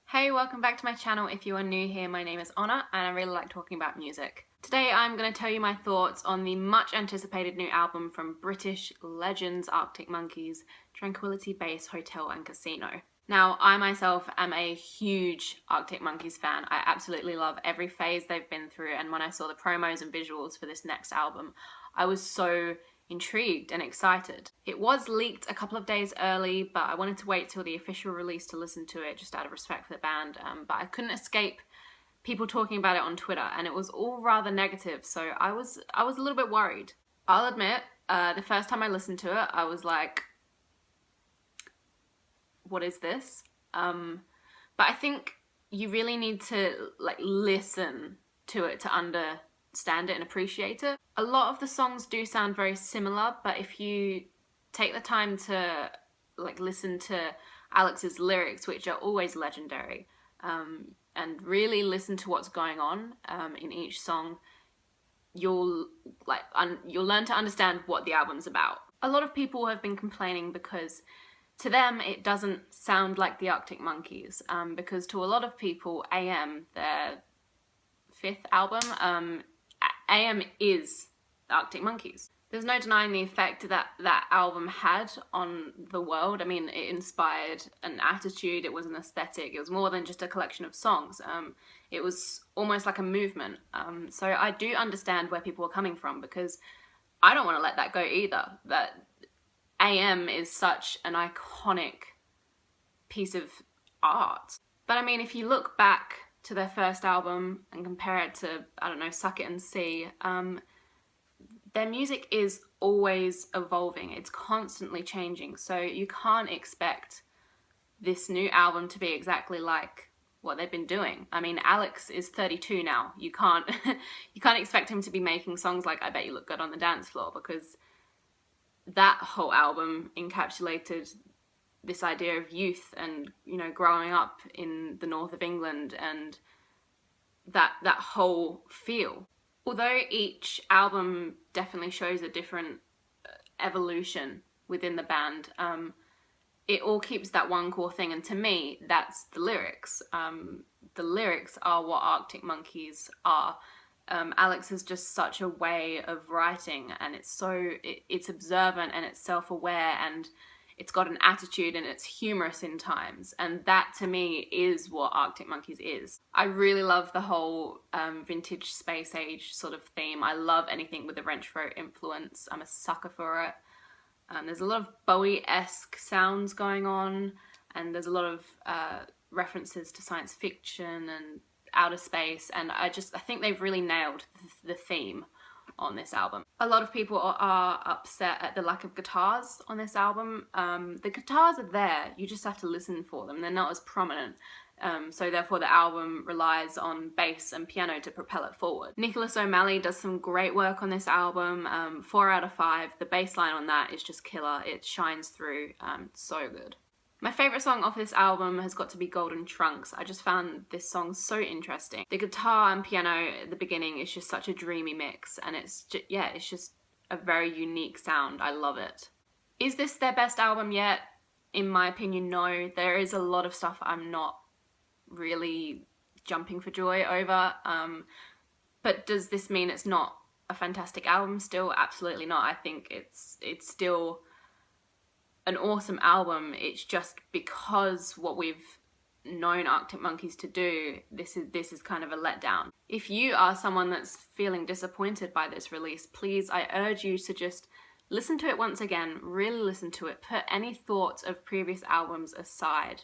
Hey, welcome back to my channel. If you are new here, my name is Honor and I really like talking about music. Today I'm going to tell you my thoughts on the much anticipated new album from British legends Arctic Monkeys, Tranquility Base Hotel and Casino. Now, I myself am a huge Arctic Monkeys fan. I absolutely love every phase they've been through, and when I saw the promos and visuals for this next album, I was so intrigued and excited. It was leaked a couple of days early, but I wanted to wait till the official release to listen to it just out of respect for the band, but I couldn't escape people talking about it on Twitter, and it was all rather negative, so I was a little bit worried. I'll admit, the first time I listened to it, I was like, what is this? But I think you really need to listen to it to understand it and appreciate it. A lot of the songs do sound very similar, but if you take the time to listen to Alex's lyrics, which are always legendary, and really listen to what's going on in each song, you'll learn to understand what the album's about. A lot of people have been complaining because to them it doesn't sound like the Arctic Monkeys, because to a lot of people, AM, their fifth album, AM is the Arctic Monkeys. There's no denying the effect that that album had on the world. I mean, it inspired an attitude, it was an aesthetic, it was more than just a collection of songs. It was almost like a movement. So I do understand where people are coming from, because I don't want to let that go either. That AM is such an iconic piece of art. But I mean, if you look back to their first album and compare it to, I don't know, Suck It and See, their music is always evolving. It's constantly changing. So you can't expect this new album to be exactly like what they've been doing. I mean, Alex is 32 now. You can't expect him to be making songs like I Bet You Look Good on the Dance Floor, because that whole album encapsulated this idea of youth and, you know, growing up in the north of England and that whole feel. Although each album definitely shows a different evolution within the band, it all keeps that one core thing, and to me, that's the lyrics. The lyrics are what Arctic Monkeys are. Alex has just such a way of writing, and it's observant and it's self-aware, and it's got an attitude and it's humorous in times, and that to me is what Arctic Monkeys is. I really love the whole vintage space age sort of theme. I love anything with a wrench throat influence. I'm a sucker for it. There's a lot of Bowie-esque sounds going on, and there's a lot of references to science fiction and outer space, and I think they've really nailed the theme on this album. A lot of people are upset at the lack of guitars on this album. The guitars are there, you just have to listen for them. They're not as prominent, so therefore the album relies on bass and piano to propel it forward. Nicholas O'Malley does some great work on this album. 4 out of 5. The bass line on that is just killer. It shines through. So good. My favourite song off this album has got to be Golden Trunks. I just found this song so interesting. The guitar and piano at the beginning is just such a dreamy mix, and it's just a very unique sound. I love it. Is this their best album yet? In my opinion, no. There is a lot of stuff I'm not really jumping for joy over. But does this mean it's not a fantastic album still? Absolutely not. I think it's still an awesome album. It's just because what we've known Arctic Monkeys to do, this is kind of a letdown. If you are someone that's feeling disappointed by this release, please, I urge you to just listen to it once again, really listen to it, put any thoughts of previous albums aside.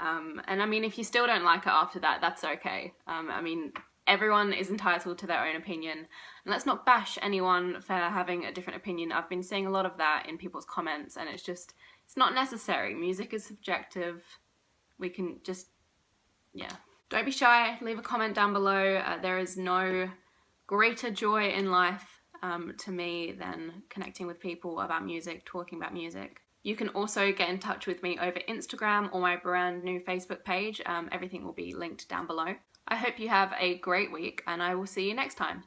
And I mean, if you still don't like it after that, that's okay. I mean, everyone is entitled to their own opinion, and let's not bash anyone for having a different opinion. I've been seeing a lot of that in people's comments, and it's not necessary. Music is subjective. We can just, yeah. Don't be shy, leave a comment down below. There is no greater joy in life to me than connecting with people about music, talking about music. You can also get in touch with me over Instagram or my brand new Facebook page. Everything will be linked down below. I hope you have a great week, and I will see you next time.